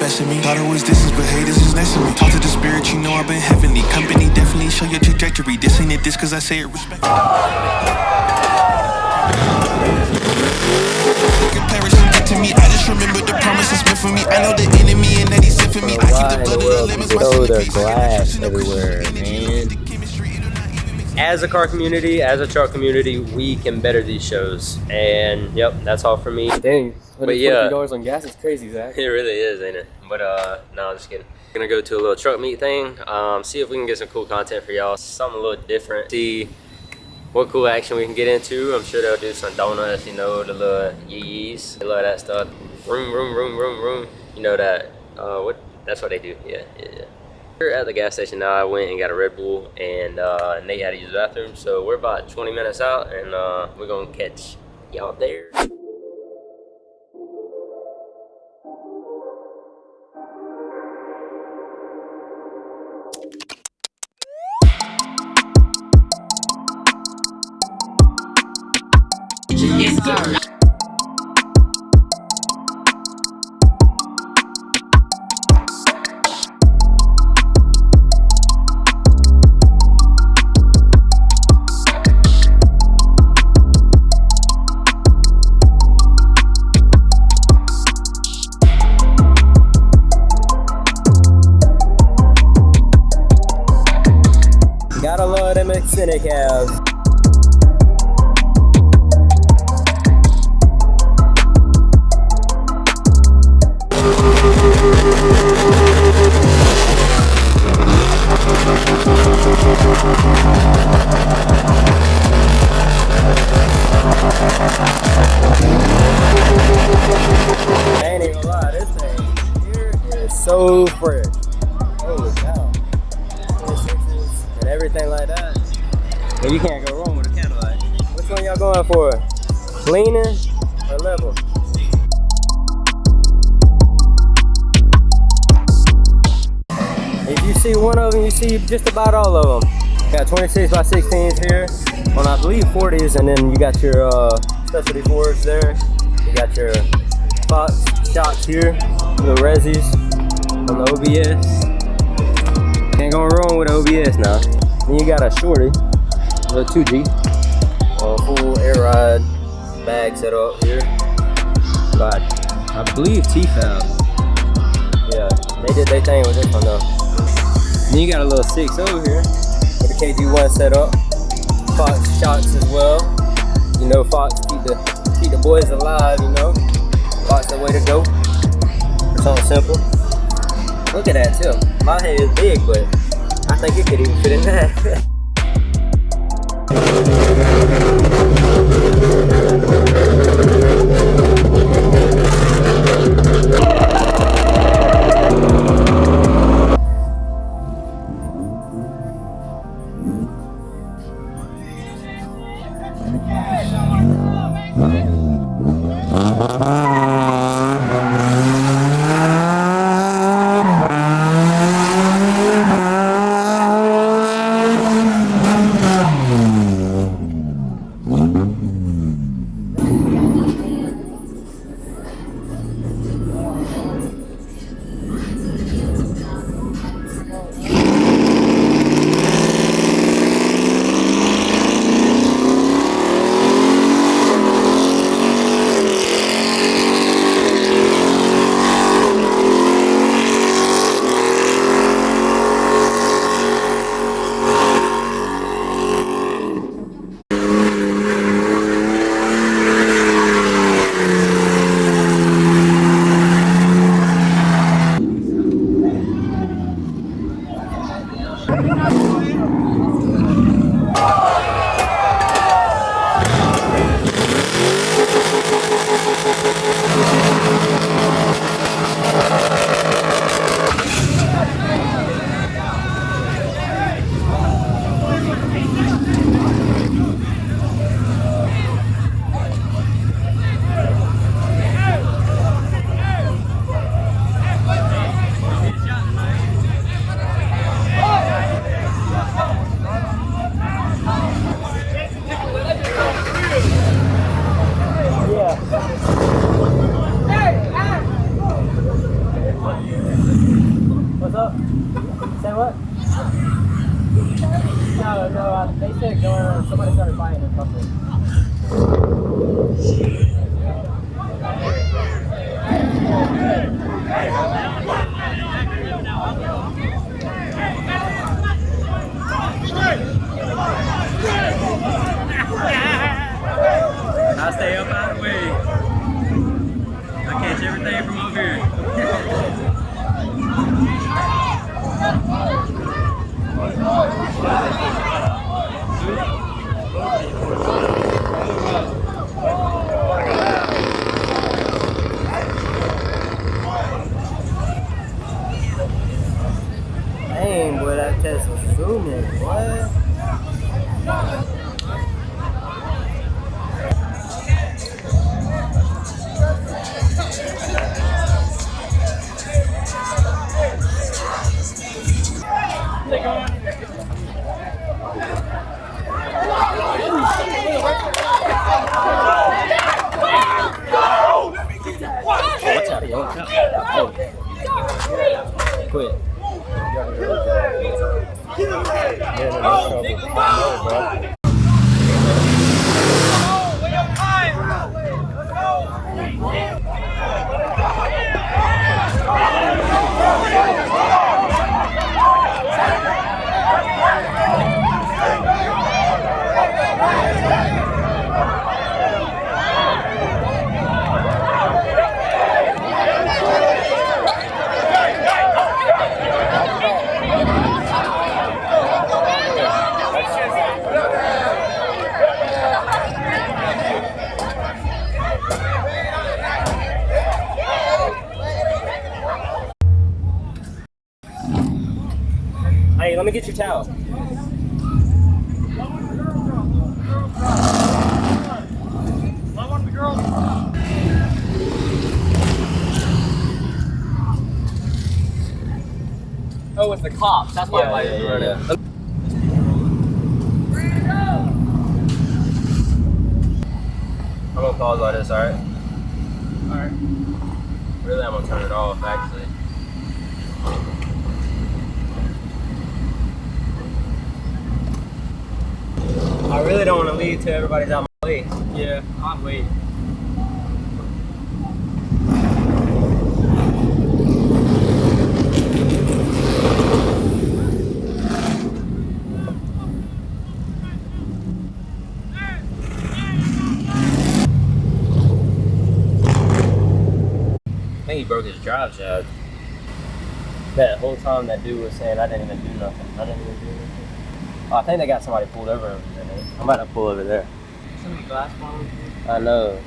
respecting me. Thought it was distance, but hey, this is next to me. Talk to the spirit, you know I've been heavenly. Company definitely show your trajectory. This ain't it, this cause I say it respectfully. To me, I just remember the promises meant for me. I know the enemy and that he's sent for me. I keep the blood of the lemons. Throw the glass everywhere, man. As a car community, as a truck community, we can better these shows. And yep, that's all for me. Dang, $140 on gas is crazy, Zach. It really is, ain't it? But no, I'm just kidding. Gonna go to a little truck meet thing. See if we can get some cool content for y'all. Something a little different. See what cool action we can get into. I'm sure they'll do some donuts, you know, the little yee-yees. They love that stuff. Room, room, room, room, room. You know that, that's what they do, yeah. We're at the gas station now. I went and got a Red Bull, and Nate had to use the bathroom. So we're about 20 minutes out, and we're gonna catch y'all there. Yes, sir. Gotta love them extended cabs. I ain't even gonna lie, this thing here is so fresh. Holy cow. 26s and everything like that. But you can't go wrong with a Cadillac. Which one y'all going for? Leaning or level? If you see one of them, you see just about all of them. Got 26 by 16s here on, I believe, 40s, and then you got your specialty Fords there. You got your Fox shocks here, the resis on the OBS. Can't go wrong with OBS now. Then you got a shorty, the 2G, full air ride bag set up here. Got, I believe, T-Fab. Yeah, they did their thing with this one though. Then you got a little 6 over here with the KG1 set up. Fox shocks as well. You know, Fox keep the boys alive, you know. Fox the way to go. For something simple. Look at that too. My head is big, but I think it could even fit in that. stay up out of the way. I catch everything from over here. Dang, boy, that test was zooming. What? Watch out, yo. Watch out. Oh. Quit. Hey, let me get your towel. Oh, it's the cops. That's why I didn't run it. I'm gonna pause all this, alright? Alright. Really, I'm gonna turn it off, actually. I really don't want to leave till everybody's out my way. Yeah, I'll wait. I think he broke his drive shaft. That whole time that dude was saying I didn't even do nothing. I didn't even do anything. Oh, I think they got somebody pulled over there. I'm about to pull over there. So many glass bombs. I know.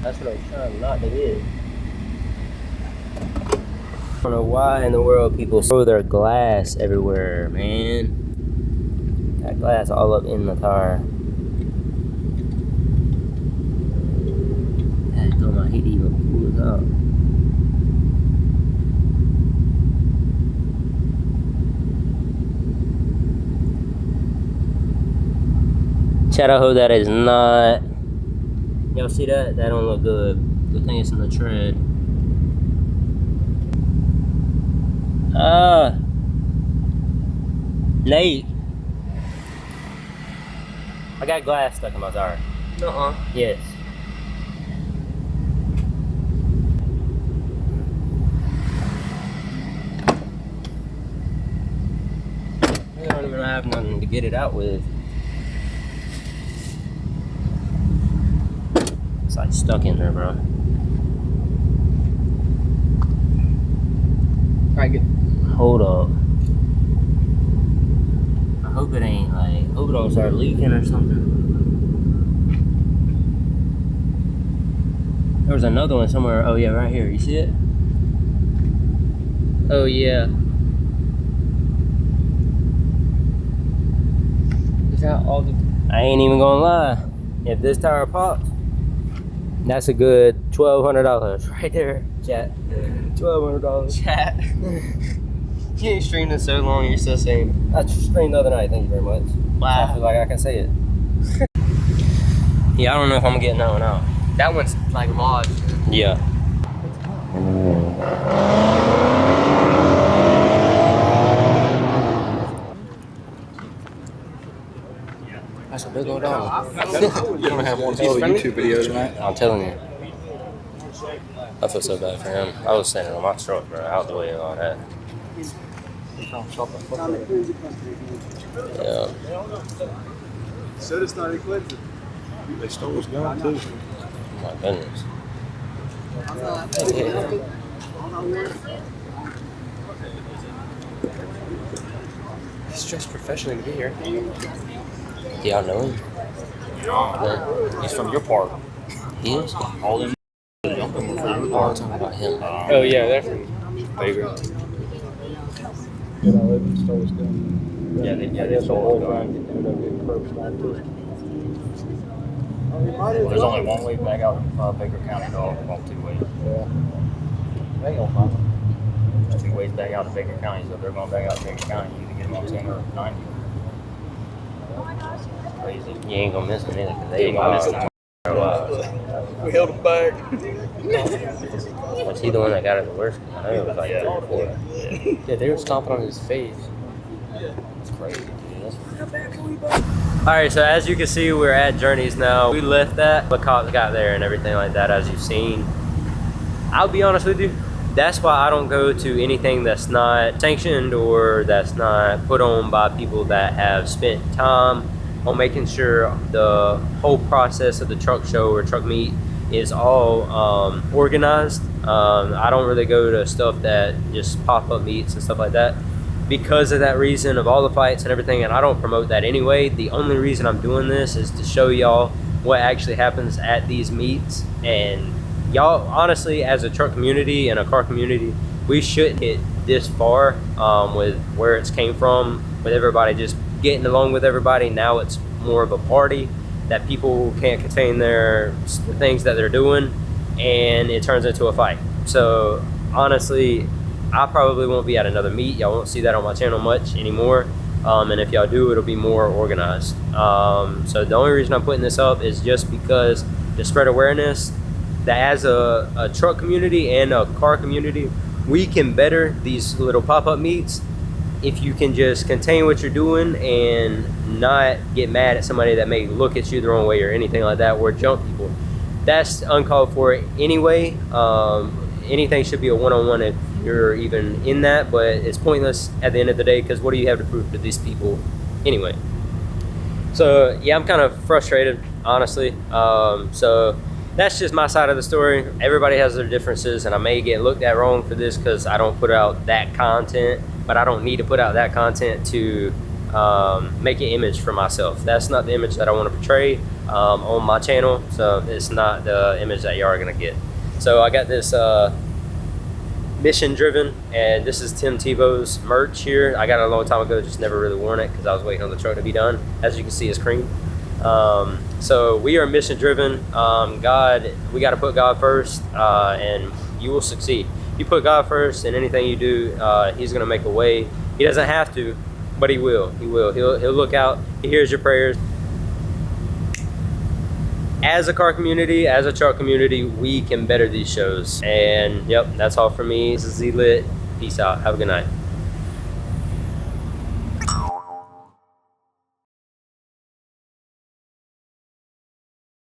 That's what I was trying not to hit. I don't know why in the world people throw their glass everywhere, man. That glass all up in the car. I told my heat even pull it up. Chat, I hope that is not. Y'all see that? That don't look good. Good thing it's in the tread. Nate. I got glass stuck in my tire. Uh-uh. Yes. I don't even have nothing to get it out with. It's like stuck in there, bro. Alright, good. Hold up. I hope it ain't like, hope it don't start leaking or something. There was another one somewhere. Oh yeah, right here. You see it? Oh yeah. Is that all the... I ain't even gonna lie. If this tire pops, that's a good $1,200 right there, chat. $1,200. Chat. You ain't streamed in so long, you're still saying. I streamed the other night, thank you very much. Wow. I feel like I can say it. Yeah, I don't know if I'm getting that one out. That one's like lodged. Yeah. That's a big old dog. You're gonna have one whole YouTube video tonight. I'm telling you. I feel so bad for him. I was standing on my truck, bro, out the way and all that. Yeah. Should have started Clinton. They stole his gun too. Oh my goodness. He's dressed professionally to be here. Do y'all know him? No. He's from your park. He is? All them jumping were from your I'm park. talking about him. Oh yeah, they're from Vagrant. You know, they stole his gun. They stole his gun. Ended up getting curbs down too. Well, there's only one way back out of Baker County, dog. Well, two ways. Yeah. They ain't gonna find him. There's two ways back out of Baker County, so if they're going back out to Baker County, you either get them on 10 or 90. It's crazy. You ain't gonna miss him either, because You they ain't gonna miss him. We held him back. Was he the one that got it the worst? I know it was like Yeah. 3 or 4. Yeah, they were stomping on his face. It's crazy, dude. Alright, so as you can see, we're at Journeys now. We left that, but cops got there and everything like that, as you've seen. I'll be honest with you, that's why I don't go to anything that's not sanctioned or that's not put on by people that have spent time on making sure the whole process of the truck show or truck meet is all organized. I don't really go to stuff that just pop-up meets and stuff like that because of that reason of all the fights and everything, and I don't promote that anyway. The only reason I'm doing this is to show y'all what actually happens at these meets. And y'all, honestly, as a truck community and a car community, we shouldn't get this far with where it's came from, with everybody just getting along with everybody. Now it's more of a party that people can't contain the things that they're doing, and it turns into a fight. So honestly, I probably won't be at another meet. Y'all won't see that on my channel much anymore. And if y'all do, it'll be more organized. So the only reason I'm putting this up is just because to spread awareness that as a truck community and a car community, we can better these little pop-up meets if you can just contain what you're doing and not get mad at somebody that may look at you the wrong way or anything like that, or jump people. That's uncalled for anyway. Anything should be a one-on-one if you're even in that, but it's pointless at the end of the day, because what do you have to prove to these people anyway? So yeah, I'm kind of frustrated, honestly. So that's just my side of the story. Everybody has their differences, and I may get looked at wrong for this because I don't put out that content, but I don't need to put out that content to make an image for myself. That's not the image that I want to portray on my channel, so it's not the image that y'all are gonna get. So I got this Mission Driven, and this is Tim Tebow's merch here. I got it a long time ago, just never really worn it because I was waiting on the truck to be done. As you can see, it's cream. So we are mission driven. God, we got to put God first, and you will succeed. You put God first in anything you do, he's going to make a way. He doesn't have to, but he will. He will. He'll look out. He hears your prayers. As a car community, as a truck community, we can better these shows. And yep, that's all for me. This is Z-Lit. Peace out. Have a good night.